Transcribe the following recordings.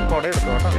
കുട എടുത്തു കേട്ടോ.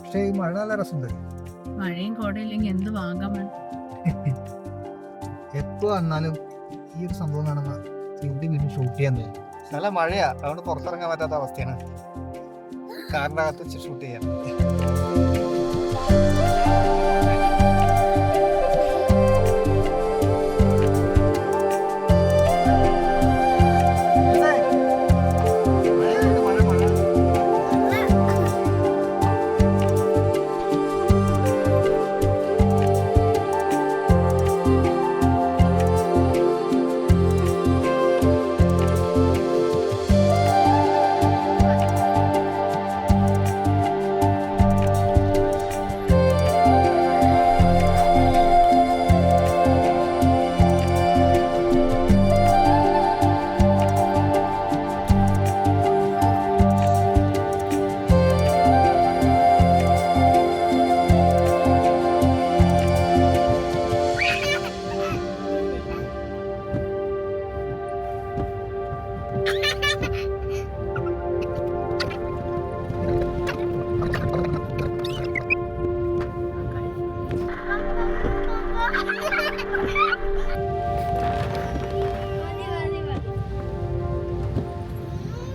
പക്ഷേ ഈ മഴ നല്ല രസമുണ്ട്. മഴയും കോടയില്ലെങ്കിൽ എന്ത് വാങ്ങാൻ എപ്പോ വന്നാലും ഈ ഒരു സംഭവം കാണുമ്പോ ഇവിടെ വീണ്ടും ഷൂട്ട് ചെയ്യാൻ തോന്നും. നല്ല മഴയാ, അതുകൊണ്ട് പുറത്തിറങ്ങാൻ പറ്റാത്ത അവസ്ഥയാണ്. കാറിൻ്റെ അകത്ത് വെച്ച് ഷൂട്ട് ചെയ്യാം.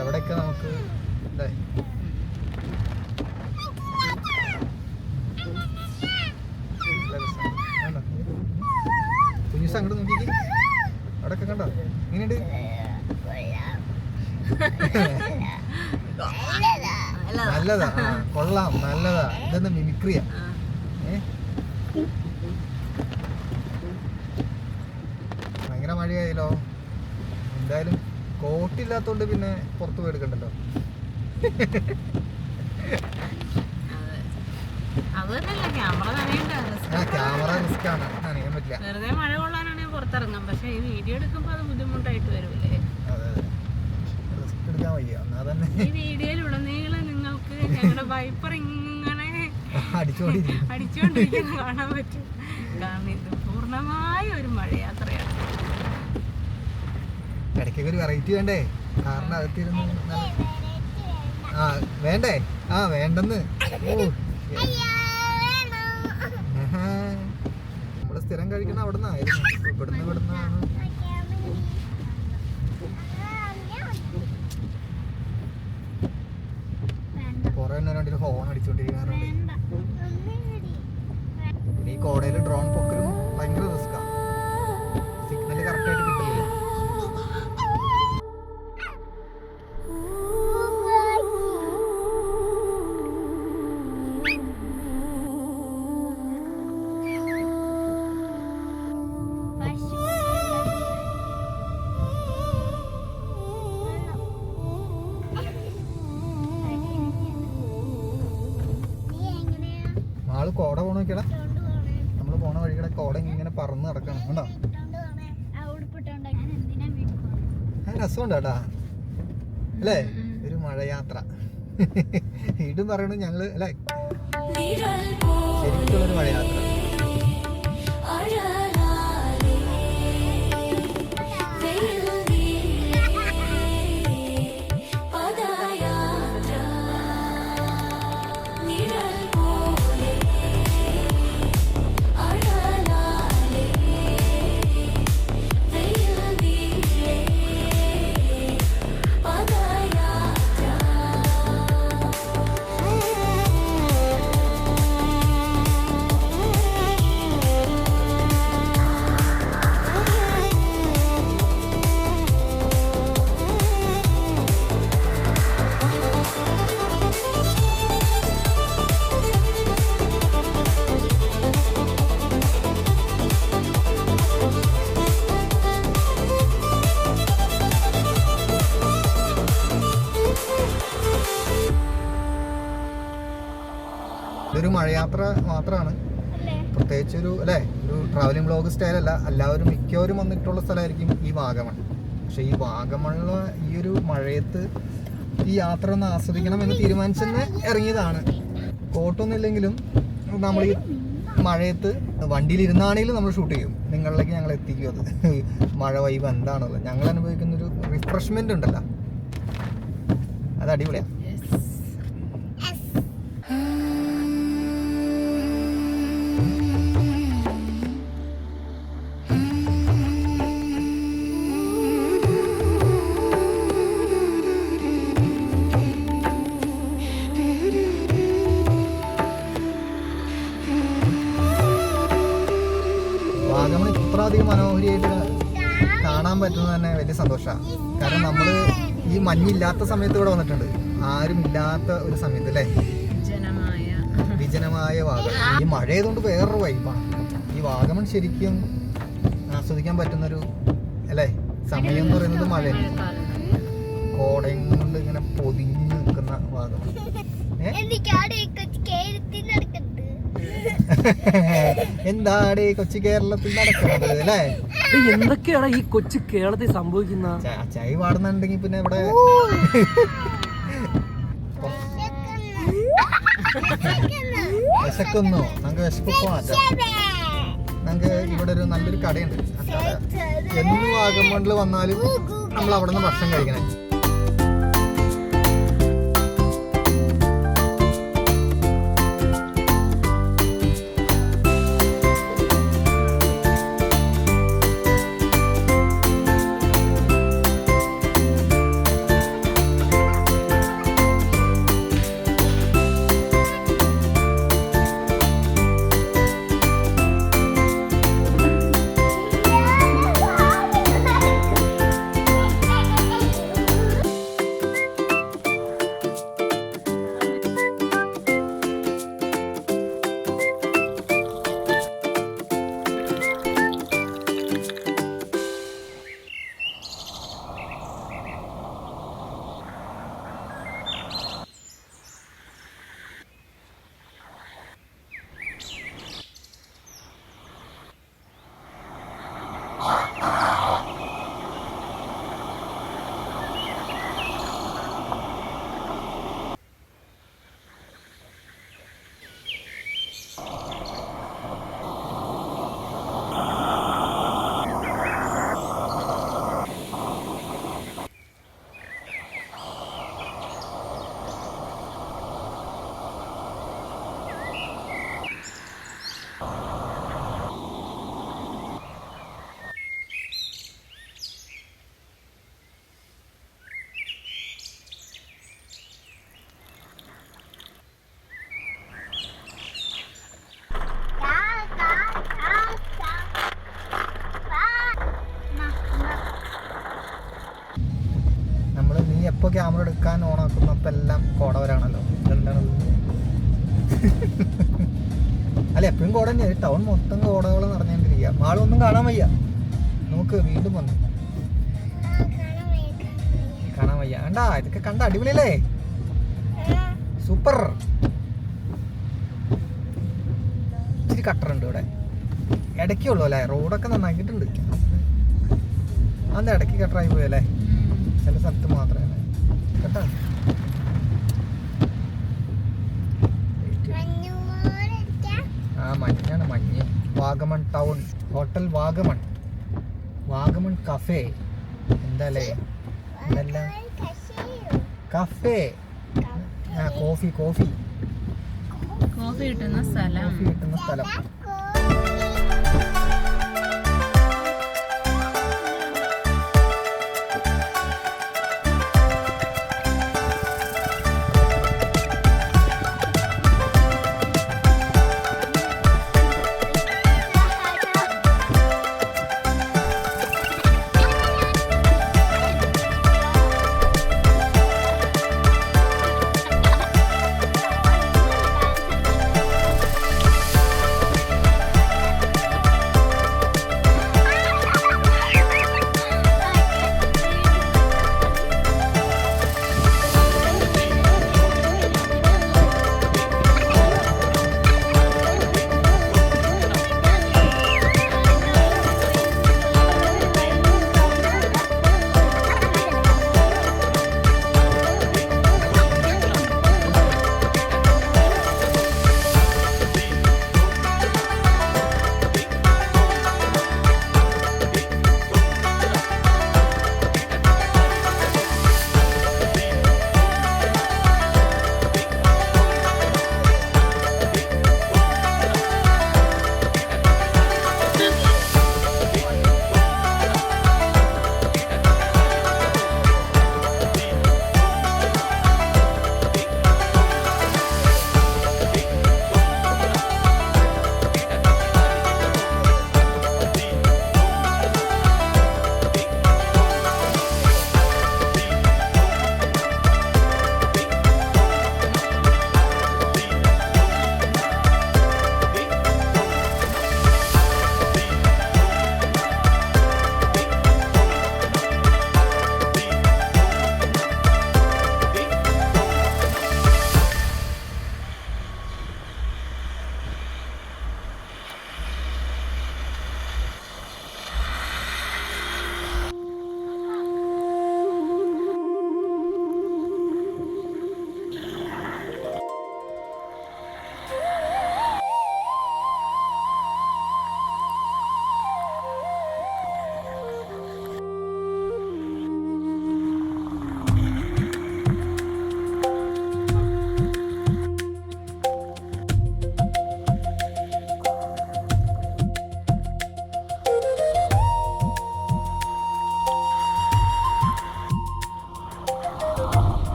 എവിടെയൊക്കെ നമുക്ക് അല്ലേ കുഞ്ഞു അങ്ങോട്ട് നോക്കിക്ക്. അവിടെയൊക്കെ കണ്ടോ എങ്ങനെയുണ്ട്? നല്ലതാ, കൊള്ളാം, നല്ലതാ. ഇതെന്താ മിമിക്രിയാ? ഭയങ്കര മഴയായല്ലോ. എന്തായാലും കോട്ടില്ലാത്തോണ്ട് പിന്നെ പുറത്ത് പോയി എടുക്കണ്ടല്ലോ. ക്യാമറ റിസ്ക് ആണ്, നനയാൻ പറ്റില്ല. വെറുതെ മഴ കൊള്ളാനാണെങ്കിൽ പുറത്തിറങ്ങാം, പക്ഷെ ഈ വീഡിയോ എടുക്കുമ്പോൾ അത് ബുദ്ധിമുട്ടായിട്ട് വരൂലേ. അതെ, റിസ്ക് എടുക്കാൻ വയ്യ. എന്നാ തന്നെ ഈ വീഡിയോയിലുടനീളം നിങ്ങൾക്ക് ഞങ്ങളുടെ വൈപ്പർ ഇങ്ങനെ അടിച്ചുകൊണ്ടിരിക്കുന്നത് കാണാൻ പറ്റും. കാരണം ഇത് പൂർണ്ണമായ ഒരു മഴയാത്രയാണ്. ഇടയ്ക്കൊക്കെ ഒരു വെറൈറ്റി വേണ്ടേ? കാരണം അകത്തിരുന്ന് വേണ്ടേ? വേണ്ടെന്ന്. നമ്മള് സ്ഥിരം കഴിക്കണം അവിടെ നിന്നായിരുന്നു. ഇവിടുന്നാണ്. കുറെ എണ്ണ ഹോൺ അടിച്ചോണ്ടിരിക്കാറുണ്ട്. ഈ കോടയില് ഡ്രോൺ പൊക്കലും ഭയങ്കര റിസ്ക്കാ. സിഗ്നല് കറക്റ്റായിട്ട് കിട്ടില്ല. ആള് കോട പോണ നോക്കിയടാ. നമ്മള് പോണ വഴിയുടെ കോട ഇങ്ങനെ പറന്ന് നടക്കണം. കണ്ടോ? രസമുണ്ടാ അല്ലേ? ഒരു മഴയാത്ര. ഇടും പറയണു ഞങ്ങള് അല്ലേ, ശരിക്കുള്ളൊരു മഴയാത്ര. ഇതൊരു മഴയാത്ര മാത്രമാണ്, പ്രത്യേകിച്ച് ഒരു അല്ലേ ഒരു ട്രാവലിംഗ് വ്ളോഗ് സ്റ്റൈലല്ല. എല്ലാവരും മിക്കവരും വന്നിട്ടുള്ള സ്ഥലമായിരിക്കും ഈ വാഗമൺ. പക്ഷെ ഈ വാഗമണിലെ ഈ ഒരു മഴയത്ത് ഈ യാത്ര ഒന്ന് ആസ്വദിക്കണം എന്ന് തീരുമാനിച്ചെന്ന് ഇറങ്ങിയതാണ്. കോട്ടൊന്നും ഇല്ലെങ്കിലും നമ്മൾ ഈ മഴയത്ത് വണ്ടിയിലിരുന്നാണെങ്കിലും നമ്മൾ ഷൂട്ട് ചെയ്യും. നിങ്ങളിലേക്ക് ഞങ്ങൾ എത്തിക്കും. അത് മഴ വൈബ് എന്താണുള്ളത് ഞങ്ങൾ അനുഭവിക്കുന്നൊരു റിഫ്രഷ്മെന്റ് ഉണ്ടല്ലോ, അത് അടിപൊളിയാണ്. കാണാൻ പറ്റുന്നത് തന്നെ വലിയ സന്തോഷമാണ്. കാരണം നമ്മള് ഈ മഞ്ഞില്ലാത്ത സമയത്ത് ഇവിടെ വന്നിട്ടുണ്ട്, ആരും ഇല്ലാത്ത ഒരു സമയത്ത് അല്ലേ, വിജനമായ വാഗമൺ. ഈ മഴയതുകൊണ്ട് വേറൊരു വൈബാണ് ഈ വാഗമൺ. ശരിക്കും ആസ്വദിക്കാൻ പറ്റുന്നൊരു അല്ലേ സമയം എന്ന് പറയുന്നത് മഴയാണ്. കോടയും കൊണ്ട് ഇങ്ങനെ പൊതിഞ്ഞു നിൽക്കുന്ന വാഗമൺ. എന്താണ് കൊച്ചു കേരളത്തിൽ നടക്കുന്നത് അല്ലേ? എന്തൊക്കെയാണ് ഈ കൊച്ചു കേരളത്തിൽ സംഭവിക്കുന്ന? ചായ പാടുന്നുണ്ടെങ്കിൽ പിന്നെ ഇവിടെ വിശക്കുന്നോ? നമുക്ക് വിശപ്പൊക്കെ മാറ്റാം. നമുക്ക് ഇവിടെ ഒരു നല്ലൊരു കടയുണ്ട്. ആ കട എന്നും വാഗമണിൽ വന്നാലും നമ്മൾ അവിടെ നിന്ന് ഭക്ഷണം കഴിക്കണേ. എപ്പോൾ ക്യാമറ എടുക്കാൻ ഓണാക്കുന്നപ്പോൾ എല്ലാം കോടവരാണല്ലോ. എന്താണ് അല്ല, എപ്പോഴും കോട തന്നെയാണ്. ടൗൺ മൊത്തം കോടകൾ നിറഞ്ഞുകൊണ്ടിരിക്കുക. മാളൊന്നും കാണാൻ വയ്യ. നോക്ക്, വീണ്ടും വന്നു. കാണാൻ വയ്യ. കണ്ടാ, ഇതൊക്കെ കണ്ട അടിപൊളിയല്ലേ? സൂപ്പർ. ഇച്ചിരി കട്ടറുണ്ട് ഇവിടെ, ഇടയ്ക്കുള്ളൂ അല്ലേ? റോഡൊക്കെ നന്നാക്കിയിട്ടുണ്ട്. അതെന്താ ഇടയ്ക്ക് കട്ടറായി പോയല്ലേ? ചില സ്ഥലത്ത് മാത്രമേ കേട്ടോ. ആ മഞ്ഞാണ്, മഞ്ഞ്. Vagamon town, hotel Vagamon, Vagamon cafe. എന്താല്ലേ ഇതെല്ലാം കഫേ. ആ കോഫി കോഫി കോഫി കിട്ടുന്ന സ്ഥലം. കോഫി കിട്ടുന്ന സ്ഥലം.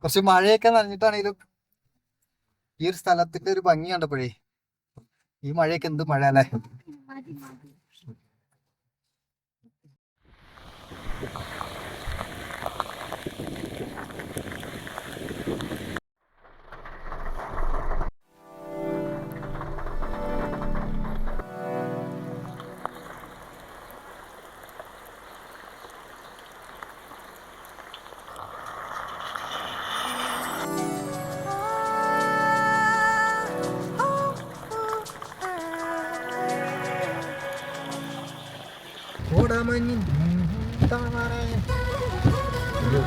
കുറച്ച് മഴയൊക്കെ നനഞ്ഞിട്ടാണെങ്കിലും ഈ ഒരു സ്ഥലത്തിന്റെ ഒരു ഭംഗി കണ്ടപ്പോഴേ ഈ മഴയൊക്കെ എന്ത് മഴ അല്ലേ.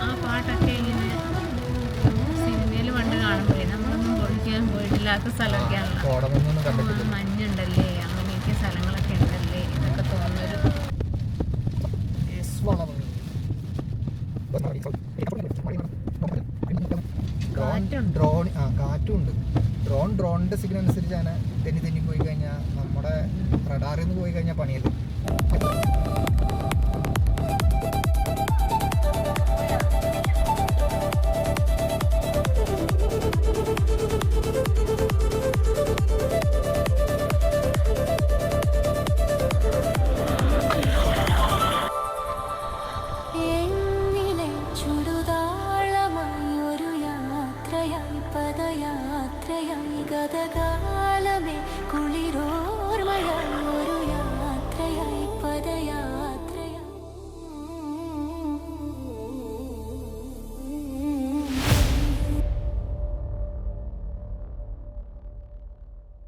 ആ പാട്ടൊക്കെ ഇങ്ങനെ സിനിമയിൽ പണ്ട് കാണുമ്പോഴേ നമ്മളൊന്നും പൊളിക്കാൻ പോയിട്ടില്ലാത്ത സ്ഥലമൊക്കെയാണല്ലോ. മഞ്ഞുണ്ടല്ലേ, അങ്ങനെയൊക്കെ സ്ഥലങ്ങളൊക്കെ ഉണ്ടല്ലേ, ഇതൊക്കെ തോന്നുന്നൊരു കാറ്റുണ്ട്. ഡ്രോണിന്റെ സിഗ്നൽ അനുസരിച്ച് അങ്ങനെ തെന്നി പോയി കഴിഞ്ഞാൽ നമ്മുടെ റഡാറിൽ നിന്ന് പോയി കഴിഞ്ഞാൽ പണിയല്ലേ.